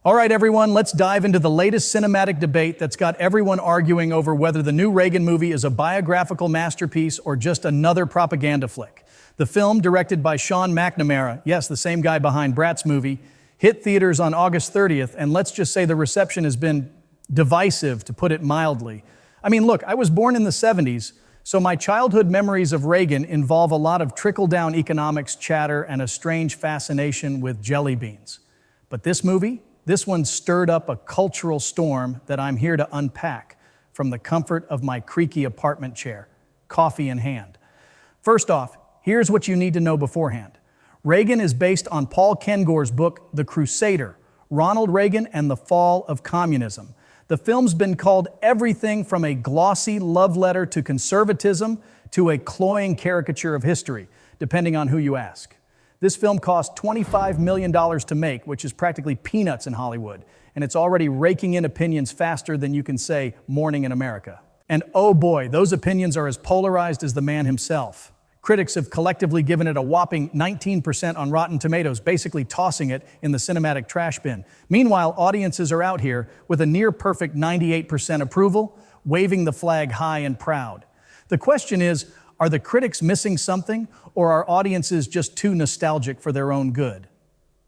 All right, everyone, let's dive into the latest cinematic debate that's got everyone arguing over whether the new Reagan movie is a biographical masterpiece or just another propaganda flick. The film, directed by Sean McNamara, yes, the same guy behind Bratz movie, hit theaters on August 30th, and let's just say the reception has been divisive, to put it mildly. I mean, look, I was born in the 70s, so my childhood memories of Reagan involve a lot of trickle-down economics chatter and a strange fascination with jelly beans. But this movie? This one stirred up a cultural storm that I'm here to unpack from the comfort of my creaky apartment chair, coffee in hand. First off, here's what you need to know beforehand. Reagan is based on Paul Kengore's book, The Crusader, Ronald Reagan and the Fall of Communism. The film's been called everything from a glossy love letter to conservatism to a cloying caricature of history, depending on who you ask. This film cost $25 million to make, which is practically peanuts in Hollywood, and it's already raking in opinions faster than you can say morning in America. And oh boy, those opinions are as polarized as the man himself. Critics have collectively given it a whopping 19% on Rotten Tomatoes, basically tossing it in the cinematic trash bin. Meanwhile, audiences are out here with a near-perfect 98% approval, waving the flag high and proud. The question is, are the critics missing something, or are audiences just too nostalgic for their own good?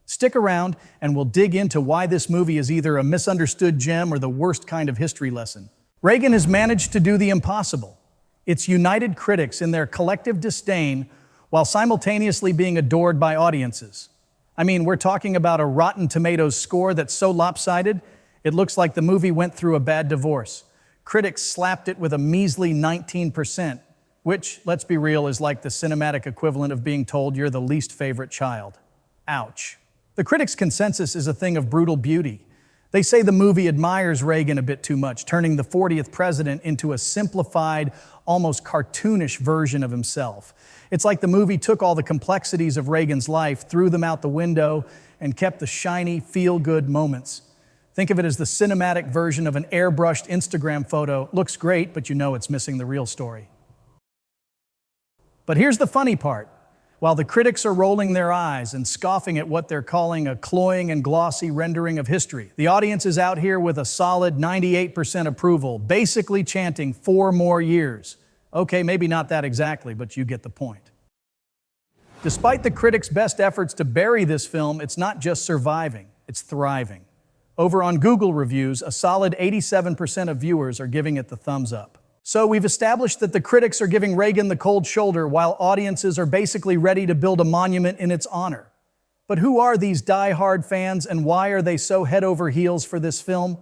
Stick around, and we'll dig into why this movie is either a misunderstood gem or the worst kind of history lesson. Reagan has managed to do the impossible. It's united critics in their collective disdain while simultaneously being adored by audiences. I mean, we're talking about a Rotten Tomatoes score that's so lopsided, it looks like the movie went through a bad divorce. Critics slapped it with a measly 19%. Which, let's be real, is like the cinematic equivalent of being told you're the least favorite child. Ouch. The critics' consensus is a thing of brutal beauty. They say the movie admires Reagan a bit too much, turning the 40th president into a simplified, almost cartoonish version of himself. It's like the movie took all the complexities of Reagan's life, threw them out the window, and kept the shiny, feel-good moments. Think of it as the cinematic version of an airbrushed Instagram photo. Looks great, but you know it's missing the real story. But here's the funny part. While the critics are rolling their eyes and scoffing at what they're calling a cloying and glossy rendering of history, the audience is out here with a solid 98% approval, basically chanting 4 more years. Okay, maybe not that exactly, but you get the point. Despite the critics' best efforts to bury this film, it's not just surviving, it's thriving. Over on Google reviews, a solid 87% of viewers are giving it the thumbs up. So we've established that the critics are giving Reagan the cold shoulder while audiences are basically ready to build a monument in its honor. But who are these die-hard fans and why are they so head over heels for this film?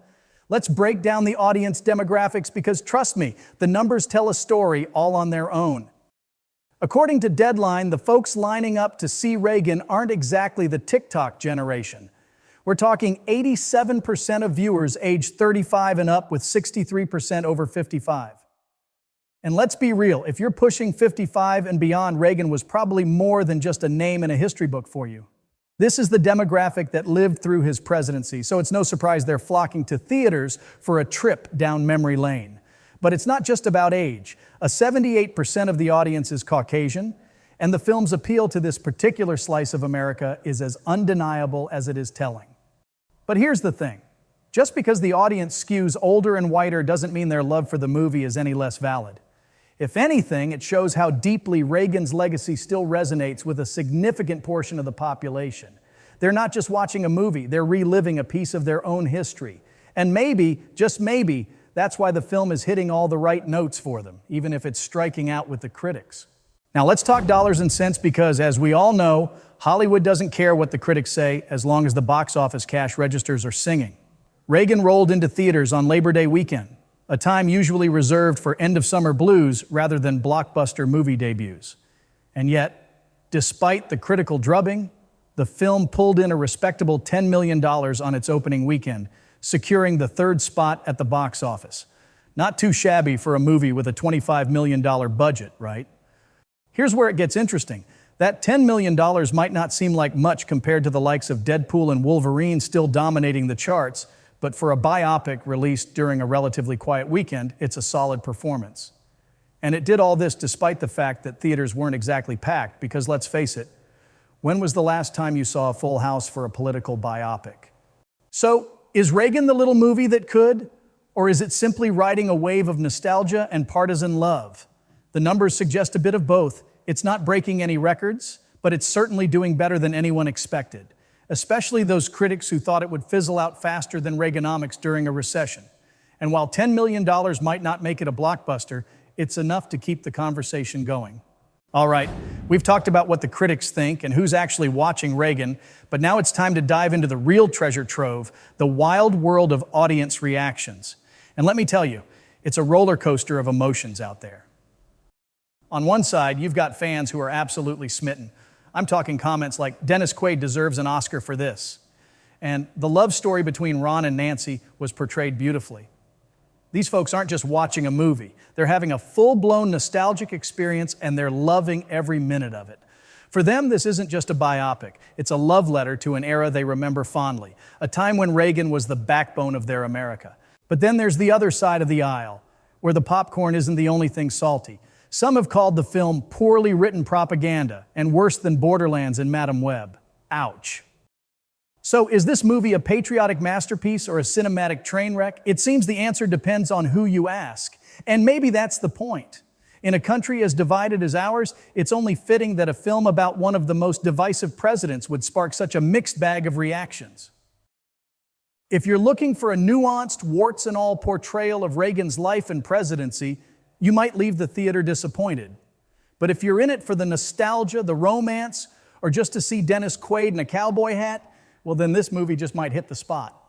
Let's break down the audience demographics because trust me, the numbers tell a story all on their own. According to Deadline, the folks lining up to see Reagan aren't exactly the TikTok generation. We're talking 87% of viewers aged 35 and up with 63% over 55. And let's be real, if you're pushing 55 and beyond, Reagan was probably more than just a name in a history book for you. This is the demographic that lived through his presidency, so it's no surprise they're flocking to theaters for a trip down memory lane. But it's not just about age. 78% of the audience is Caucasian, and the film's appeal to this particular slice of America is as undeniable as it is telling. But here's the thing. Just because the audience skews older and whiter doesn't mean their love for the movie is any less valid. If anything, it shows how deeply Reagan's legacy still resonates with a significant portion of the population. They're not just watching a movie, they're reliving a piece of their own history. And maybe, just maybe, that's why the film is hitting all the right notes for them, even if it's striking out with the critics. Now let's talk dollars and cents because, as we all know, Hollywood doesn't care what the critics say as long as the box office cash registers are singing. Reagan rolled into theaters on Labor Day weekend, a time usually reserved for end-of-summer blues rather than blockbuster movie debuts. And yet, despite the critical drubbing, the film pulled in a respectable $10 million on its opening weekend, securing the 3rd spot at the box office. Not too shabby for a movie with a $25 million budget, right? Here's where it gets interesting. That $10 million might not seem like much compared to the likes of Deadpool and Wolverine still dominating the charts, but for a biopic released during a relatively quiet weekend, it's a solid performance. And it did all this despite the fact that theaters weren't exactly packed, because let's face it, when was the last time you saw a full house for a political biopic? So, is Reagan the little movie that could? Or is it simply riding a wave of nostalgia and partisan love? The numbers suggest a bit of both. It's not breaking any records, but it's certainly doing better than anyone expected, especially those critics who thought it would fizzle out faster than Reaganomics during a recession. And while $10 million might not make it a blockbuster, it's enough to keep the conversation going. All right, we've talked about what the critics think and who's actually watching Reagan, but now it's time to dive into the real treasure trove, the wild world of audience reactions. And let me tell you, it's a roller coaster of emotions out there. On one side, you've got fans who are absolutely smitten. I'm talking comments like, "Dennis Quaid deserves an Oscar for this." And the love story between Ron and Nancy was portrayed beautifully. These folks aren't just watching a movie. They're having a full-blown nostalgic experience, and they're loving every minute of it. For them, this isn't just a biopic. It's a love letter to an era they remember fondly, a time when Reagan was the backbone of their America. But then there's the other side of the aisle, where the popcorn isn't the only thing salty. Some have called the film poorly written propaganda and worse than Borderlands and Madam Web. Ouch. So is this movie a patriotic masterpiece or a cinematic train wreck? It seems the answer depends on who you ask. And maybe that's the point. In a country as divided as ours, it's only fitting that a film about one of the most divisive presidents would spark such a mixed bag of reactions. If you're looking for a nuanced, warts and all portrayal of Reagan's life and presidency, you might leave the theater disappointed. But if you're in it for the nostalgia, the romance, or just to see Dennis Quaid in a cowboy hat, well, then this movie just might hit the spot.